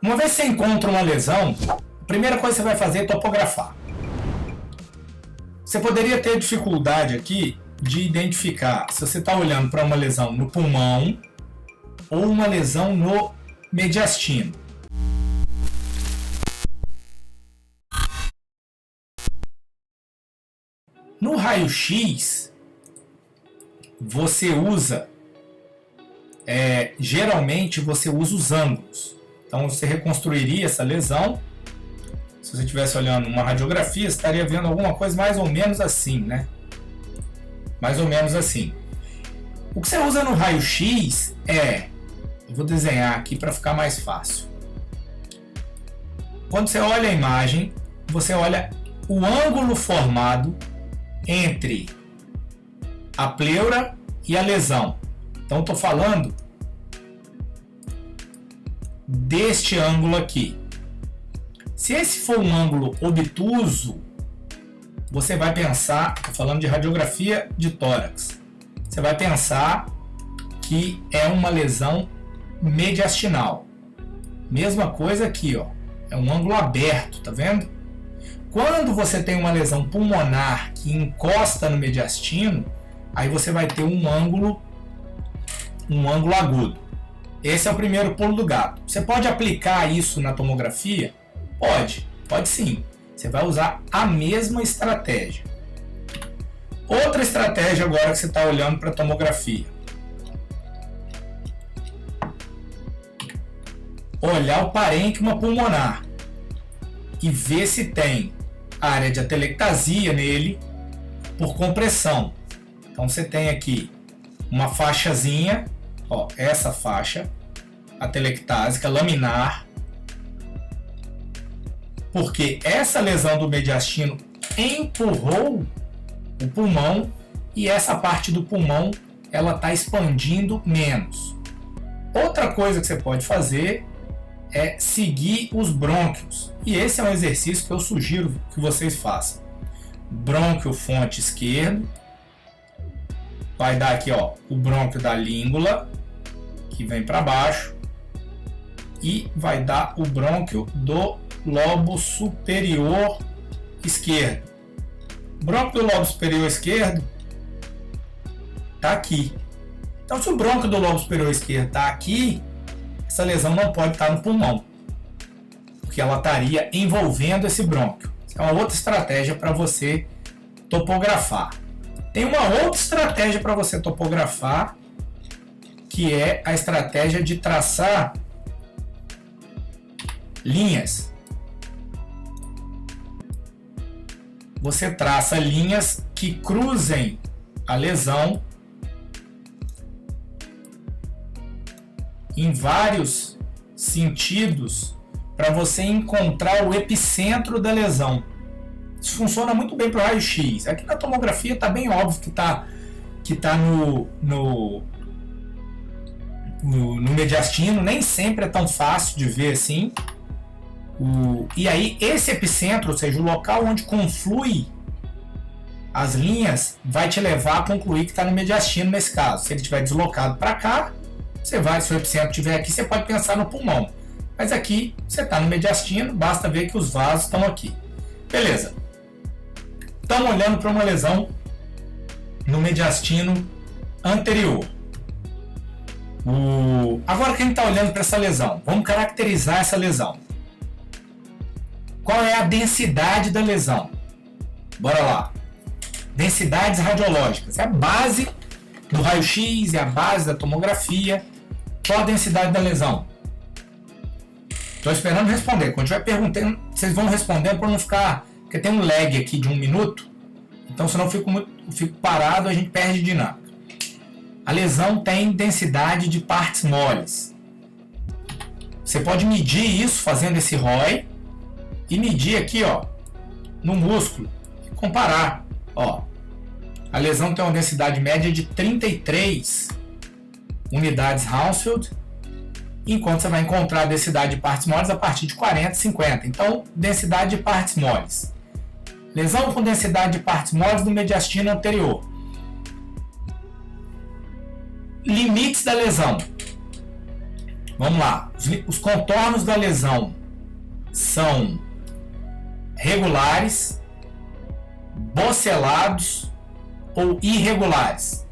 Uma vez que você encontra uma lesão, a primeira coisa que você vai fazer é topografar. Você poderia ter dificuldade aqui de identificar se você está olhando para uma lesão no pulmão ou uma lesão no mediastino. No raio-x, você usa, geralmente você usa os ângulos. Então você reconstruiria essa lesão. Se você estivesse olhando uma radiografia, você estaria vendo alguma coisa mais ou menos assim, né? Mais ou menos assim. O que você usa no raio-x eu vou desenhar aqui para ficar mais fácil. Quando você olha a imagem, você olha o ângulo formado entre a pleura e a lesão. Então estou falando deste ângulo aqui. Se esse for um ângulo obtuso, você vai pensar, estou falando de radiografia de tórax, você vai pensar que é uma lesão mediastinal. Mesma coisa aqui, ó, é um ângulo aberto, tá vendo? Quando você tem uma lesão pulmonar que encosta no mediastino, aí você vai ter um ângulo agudo. Esse é o primeiro pulo do gato. Você pode aplicar isso na tomografia? Pode sim. Você vai usar a mesma estratégia. Outra estratégia agora que você está olhando para a tomografia. Olhar o parênquima pulmonar e ver se tem área de atelectasia nele por compressão. Então você tem aqui uma faixazinha, ó, essa faixa atelectásica laminar, porque essa lesão do mediastino empurrou o pulmão e essa parte do pulmão ela está expandindo menos. Outra coisa que você pode fazer é seguir os brônquios, e esse é um exercício que eu sugiro que vocês façam. Brônquio fonte esquerdo, vai dar aqui, ó, o brônquio da língula que vem para baixo e vai dar o brônquio do lobo superior esquerdo. O brônquio do lobo superior esquerdo está aqui. Então, se o brônquio do lobo superior esquerdo está aqui, essa lesão não pode estar no pulmão, porque ela estaria envolvendo esse brônquio. É uma outra estratégia para você topografar. Tem uma outra estratégia para você topografar, que é a estratégia de traçar linhas. Você traça linhas que cruzem a lesão em vários sentidos para você encontrar o epicentro da lesão. Isso funciona muito bem para o raio-x. Aqui na tomografia está bem óbvio que tá no mediastino, nem sempre é tão fácil de ver assim. E aí esse epicentro, ou seja, o local onde conflui as linhas, vai te levar a concluir que está no mediastino nesse caso. Se ele estiver deslocado para cá, se o epicentro estiver aqui, você pode pensar no pulmão. Mas aqui você está no mediastino, basta ver que os vasos estão aqui. Beleza. Estamos olhando para uma lesão no mediastino anterior. Agora que a gente está olhando para essa lesão, vamos caracterizar essa lesão. Qual é a densidade da lesão? Bora lá. Densidades radiológicas. É a base do raio-x, é a base da tomografia. Qual a densidade da lesão? Estou esperando responder. Quando estiver perguntando, vocês vão respondendo para não ficar... Porque tem um lag aqui de 1 minuto. Então, senão eu fico parado, a gente perde dinâmica. A lesão tem densidade de partes moles. Você pode medir isso fazendo esse ROI e medir aqui, ó, no músculo e comparar. Ó, a lesão tem uma densidade média de 33 unidades Hounsfield, enquanto você vai encontrar a densidade de partes moles a partir de 40, 50. Então, densidade de partes moles. Lesão com densidade de partes moles do mediastino anterior. Limites da lesão. Vamos lá. Os contornos da lesão são regulares, bocelados ou irregulares.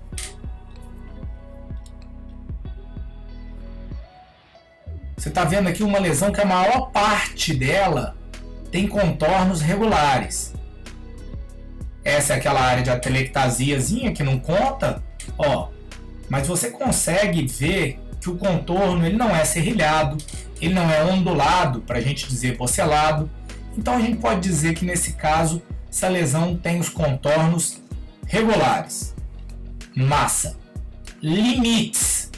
Você está vendo aqui uma lesão que a maior parte dela tem contornos regulares. Essa é aquela área de atelectasiazinha que não conta, ó. Mas você consegue ver que o contorno ele não é serrilhado, ele não é ondulado, para a gente dizer bocelado. Então a gente pode dizer que nesse caso essa lesão tem os contornos regulares. Massa. Limites.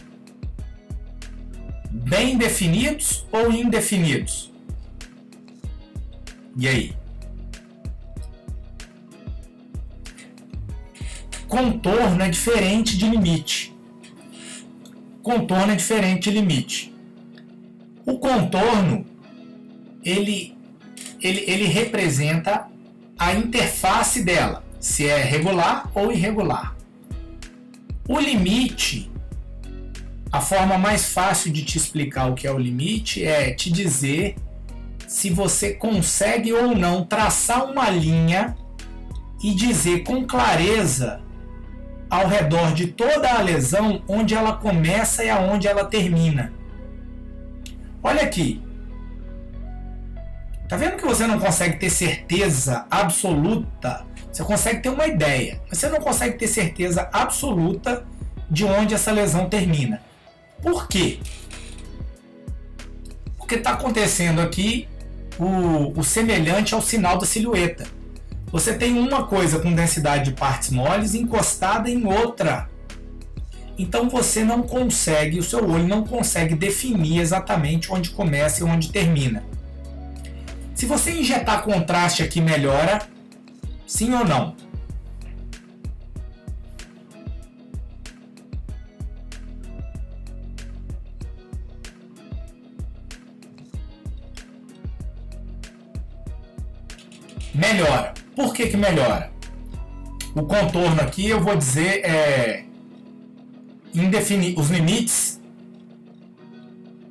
Bem definidos ou indefinidos? E aí? Contorno é diferente de limite. Contorno é diferente de limite. O contorno, ele representa a interface dela, se é regular ou irregular. O limite, a forma mais fácil de te explicar o que é o limite é te dizer se você consegue ou não traçar uma linha e dizer com clareza ao redor de toda a lesão onde ela começa e aonde ela termina. Olha aqui. Tá vendo que você não consegue ter certeza absoluta? Você consegue ter uma ideia, mas você não consegue ter certeza absoluta de onde essa lesão termina. Por quê? Porque está acontecendo aqui o semelhante ao sinal da silhueta. Você tem uma coisa com densidade de partes moles encostada em outra. Então você não consegue, o seu olho não consegue definir exatamente onde começa e onde termina. Se você injetar contraste aqui, melhora? Sim ou não? Melhora. Por que melhora? O contorno aqui eu vou dizer os limites,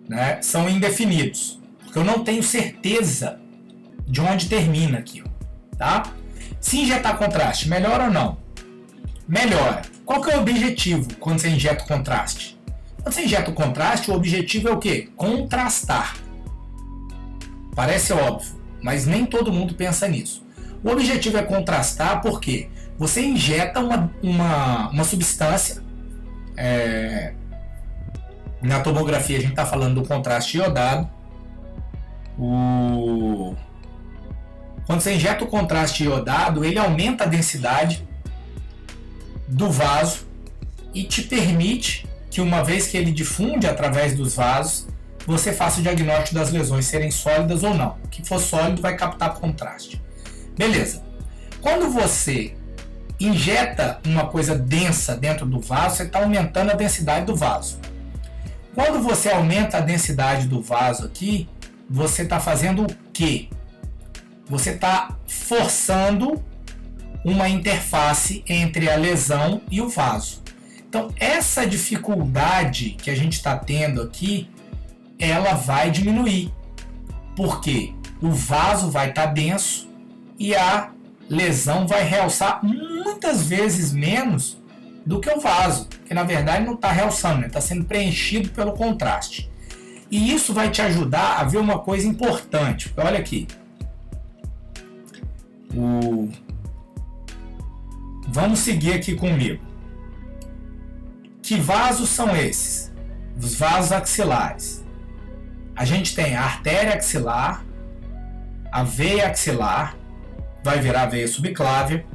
né, são indefinidos, porque eu não tenho certeza de onde termina aqui, tá? Se injetar contraste, melhora ou não? Melhora. Qual que é o objetivo quando você injeta o contraste? Quando você injeta o contraste, o objetivo é o quê? Contrastar. Parece óbvio, mas nem todo mundo pensa nisso. O objetivo é contrastar porque você injeta uma substância. Na tomografia a gente está falando do contraste iodado. Quando você injeta o contraste iodado, ele aumenta a densidade do vaso e te permite que, uma vez que ele difunde através dos vasos, você faça o diagnóstico das lesões serem sólidas ou não. O que for sólido vai captar contraste. Beleza. Quando você injeta uma coisa densa dentro do vaso, você está aumentando a densidade do vaso. Quando você aumenta a densidade do vaso aqui, você está fazendo o quê? Você está forçando uma interface entre a lesão e o vaso. Então, essa dificuldade que a gente está tendo aqui, ela vai diminuir. Por quê? O vaso vai estar denso e a lesão vai realçar muitas vezes menos do que o vaso, que na verdade não está realçando, está sendo preenchido pelo contraste. E isso vai te ajudar a ver uma coisa importante. Porque olha aqui. Vamos seguir aqui comigo. Que vasos são esses? Os vasos axilares. A gente tem a artéria axilar, a veia axilar, vai virar a veia subclávia.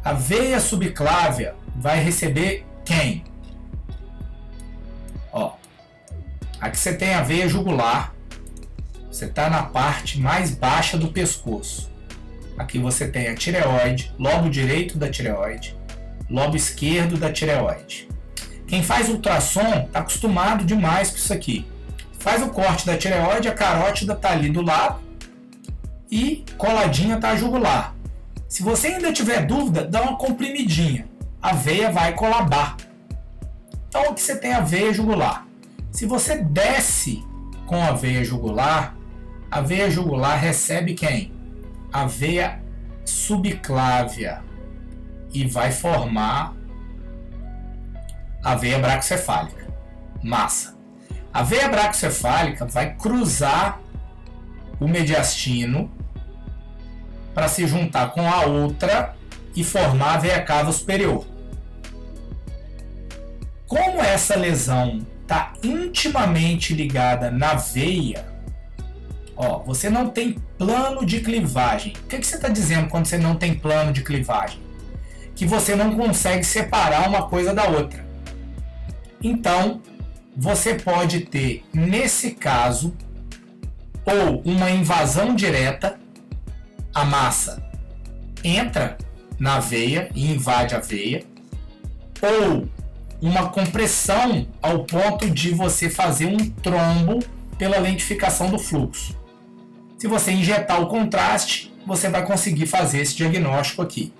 A veia subclávia vai receber quem? Ó, aqui você tem a veia jugular. Você está na parte mais baixa do pescoço. Aqui você tem a tireoide, lobo direito da tireoide, lobo esquerdo da tireoide. Quem faz ultrassom está acostumado demais com isso aqui. Faz o corte da tireoide, a carótida está ali do lado e coladinha está a jugular. Se você ainda tiver dúvida, dá uma comprimidinha. A veia vai colabar. Então aqui você tem a veia jugular. Se você desce com a veia jugular recebe quem? A veia subclávia e vai formar a veia braquicefálica. Massa. A veia braquicefálica vai cruzar o mediastino para se juntar com a outra e formar a veia cava superior. Como essa lesão está intimamente ligada na veia, você não tem plano de clivagem. O que você está dizendo quando você não tem plano de clivagem? Que você não consegue separar uma coisa da outra. Então, você pode ter, nesse caso, ou uma invasão direta, a massa entra na veia e invade a veia, ou uma compressão ao ponto de você fazer um trombo pela lentificação do fluxo. Se você injetar o contraste, você vai conseguir fazer esse diagnóstico aqui.